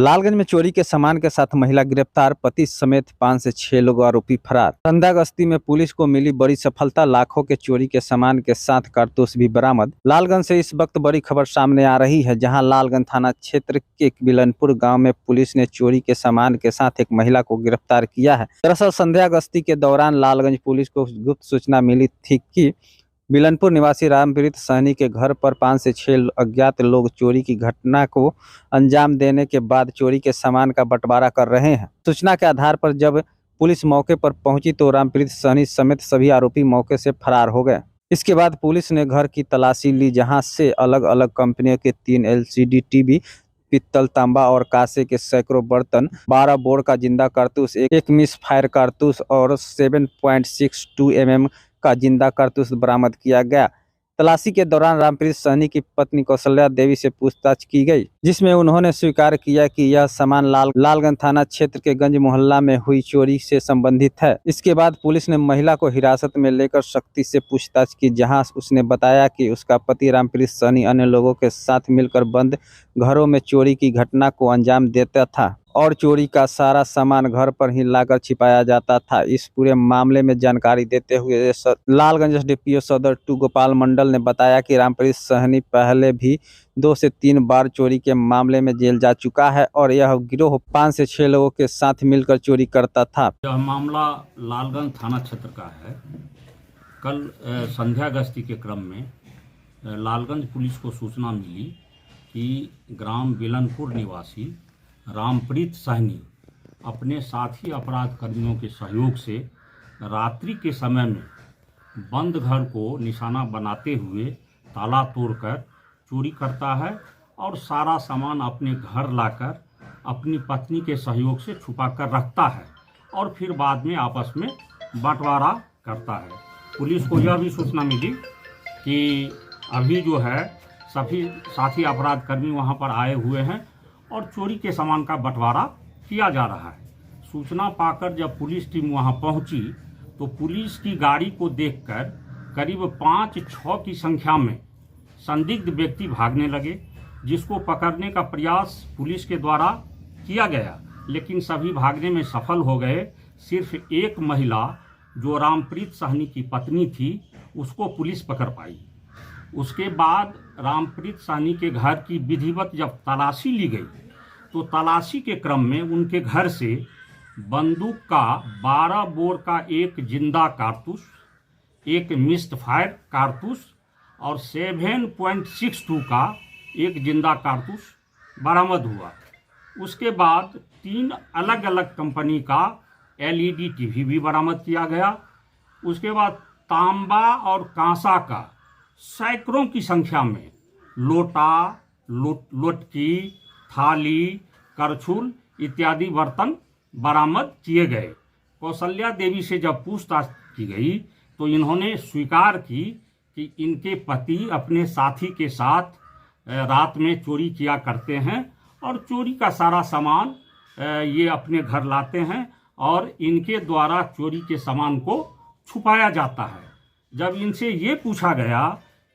लालगंज में चोरी के सामान के साथ महिला गिरफ्तार, पति समेत 5 से 6 लोग आरोपी फरार। संध्या गश्ती में पुलिस को मिली बड़ी सफलता, लाखों के चोरी के सामान के साथ कारतूस भी बरामद। लालगंज से इस वक्त बड़ी खबर सामने आ रही है, जहां लालगंज थाना क्षेत्र के बिलनपुर गांव में पुलिस ने चोरी के सामान के साथ एक महिला को गिरफ्तार किया है। दरअसल संध्या गश्ती के दौरान लालगंज पुलिस को गुप्त सूचना मिली थी कि बिलनपुर निवासी रामप्रीत सहनी के घर पर 5 से 6 अज्ञात लोग चोरी की घटना को अंजाम देने के बाद चोरी के सामान का बंटवारा कर रहे हैं। सूचना के आधार पर जब पुलिस मौके पर पहुंची तो रामप्रीत सहनी समेत सभी आरोपी मौके से फरार हो गए। इसके बाद पुलिस ने घर की तलाशी ली, जहां से अलग अलग कंपनियों के 3 LCD टीवी, पित्तल, तांबा और कांसे के सैकड़ों बर्तन, 12 बोर का जिंदा कारतूस, एक मिस फायर कारतूस और 7.62 mm का जिंदा कारतूस बरामद किया गया। तलाशी के दौरान रामप्रीत सहनी की पत्नी कौशल्या देवी से पूछताछ की गई, जिसमें उन्होंने स्वीकार किया कि यह सामान लालगंज थाना क्षेत्र के गंज मोहल्ला में हुई चोरी से संबंधित है। इसके बाद पुलिस ने महिला को हिरासत में लेकर सख्ती से पूछताछ की, जहां उसने बताया कि उसका पति रामप्रीत सहनी अन्य लोगों के साथ मिलकर बंद घरों में चोरी की घटना को अंजाम देता था और चोरी का सारा सामान घर पर ही लाकर छिपाया जाता था। इस पूरे मामले में जानकारी देते हुए लालगंज SDPO सदर 2 गोपाल मंडल ने बताया कि रामप्रीत सहनी पहले भी 2 से 3 बार चोरी के मामले में जेल जा चुका है और यह गिरोह 5 से 6 लोगों के साथ मिलकर चोरी करता था। यह मामला लालगंज थाना क्षेत्र का है। कल संध्या गश्ती के क्रम में लालगंज पुलिस को सूचना मिली कि ग्राम बिलनपुर निवासी रामप्रीत सहनी अपने साथी अपराध कर्मियों के सहयोग से रात्रि के समय में बंद घर को निशाना बनाते हुए ताला तोड़कर चोरी करता है और सारा सामान अपने घर लाकर अपनी पत्नी के सहयोग से छुपा कर रखता है और फिर बाद में आपस में बंटवारा करता है। पुलिस को यह भी सूचना मिली कि अभी जो है सभी साथी अपराध कर्मी वहां पर आए हुए हैं और चोरी के सामान का बंटवारा किया जा रहा है। सूचना पाकर जब पुलिस टीम वहां पहुंची तो पुलिस की गाड़ी को देखकर करीब 5-6 की संख्या में संदिग्ध व्यक्ति भागने लगे, जिसको पकड़ने का प्रयास पुलिस के द्वारा किया गया, लेकिन सभी भागने में सफल हो गए। सिर्फ एक महिला जो रामप्रीत सहनी की पत्नी थी उसको पुलिस पकड़ पाई। उसके बाद रामप्रीत सहनी के घर की विधिवत जब तलाशी ली गई तो तलाशी के क्रम में उनके घर से बंदूक का 12 बोर का एक जिंदा कारतूस, एक मिस्ड फायर कारतूस और 7.62 का एक जिंदा कारतूस बरामद हुआ। उसके बाद 3 अलग अलग कंपनी का LED टीवी भी बरामद किया गया। उसके बाद तांबा और कांसा का सैकड़ों की संख्या में लोटा, लोटकी, थाली, करछुल इत्यादि बर्तन बरामद किए गए। कौशल्या देवी से जब पूछताछ की गई तो इन्होंने स्वीकार की कि इनके पति अपने साथी के साथ रात में चोरी किया करते हैं और चोरी का सारा सामान ये अपने घर लाते हैं और इनके द्वारा चोरी के सामान को छुपाया जाता है। जब इनसे ये पूछा गया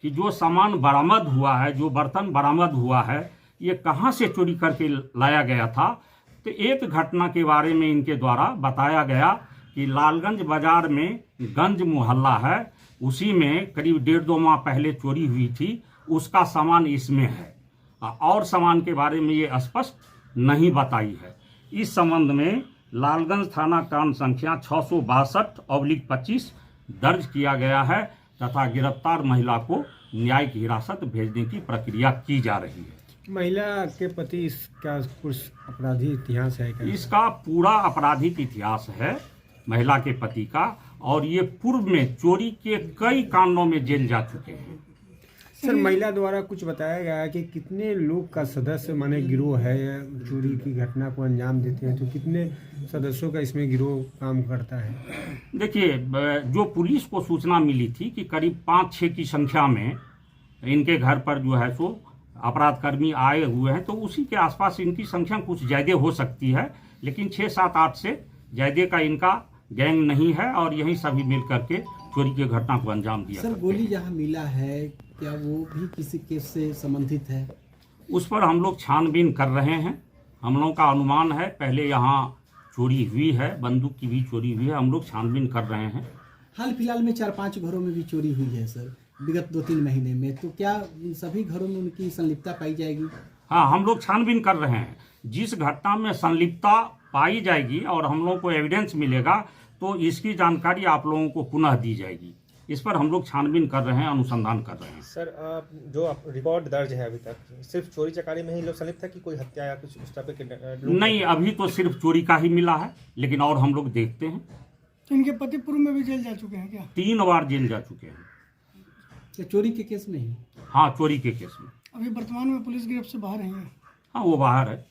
कि जो सामान बरामद हुआ है, जो बर्तन बरामद हुआ है, ये कहाँ से चोरी करके लाया गया था, तो एक घटना के बारे में इनके द्वारा बताया गया कि लालगंज बाजार में गंज मोहल्ला है, उसी में करीब 1.5-2 माह पहले चोरी हुई थी, उसका सामान इसमें है और सामान के बारे में ये स्पष्ट नहीं बताई है। इस संबंध में लालगंज थाना कांड संख्या 662/25 दर्ज किया गया है तथा गिरफ्तार महिला को न्यायिक हिरासत भेजने की प्रक्रिया की जा रही है। महिला के पति इसका कुछ आपराधिक इतिहास है क्या? इसका पूरा आपराधिक इतिहास है महिला के पति का और ये पूर्व में चोरी के कई कांडों में जेल जा चुके हैं। सर, महिला द्वारा कुछ बताया गया है कि कितने लोग का सदस्य माने गिरोह है, चोरी की घटना को अंजाम देते हैं, तो कितने सदस्यों का इसमें गिरोह काम करता है? देखिए, जो पुलिस को सूचना मिली थी कि करीब 5-6 की संख्या में इनके घर पर जो है सो अपराध कर्मी आए हुए हैं, तो उसी के आसपास इनकी संख्या कुछ ज़्यादा हो सकती है, लेकिन 6-7-8 से ज़्यादा का इनका गैंग नहीं है और यही सभी मिल करके चोरी की घटना को अंजाम दिया। सर, गोली जहां मिला है क्या वो भी किसी केस से संबंधित है? उस पर हम लोग छानबीन कर रहे हैं हम लोगों का अनुमान है पहले यहाँ चोरी हुई है, बंदूक की भी चोरी हुई है। हम लोग छानबीन कर रहे हैं। हाल फिलहाल में 4-5 घरों में भी चोरी हुई है सर, विगत 2-3 महीने में। तो क्या इन सभी घरों में उनकी संलिप्तता पाई जाएगी? हाँ, हम लोग छानबीन कर रहे हैं। जिस घटना में संलिप्तता पाई जाएगी और हम लोगों को एविडेंस मिलेगा तो इसकी जानकारी आप लोगों को पुनः दी जाएगी। इस पर हम लोग छानबीन कर रहे हैं, अनुसंधान कर रहे हैं। सर जो रिकॉर्ड दर्ज है अभी तक, सिर्फ चोरी चकारी में ही लोग संलिप्त है कि कोई हत्या या कुछ उस टाइप के लोग? नहीं, अभी तो सिर्फ चोरी का ही मिला है, लेकिन और हम लोग देखते हैं। तो इनके पति पूर्व में भी जेल जा चुके हैं क्या? 3 बार जेल जा चुके हैं। या चोरी के केस में ही? हाँ, चोरी के केस में। अभी वर्तमान में पुलिस गिरफ्त से बाहर हैं। हाँ, वो बाहर है।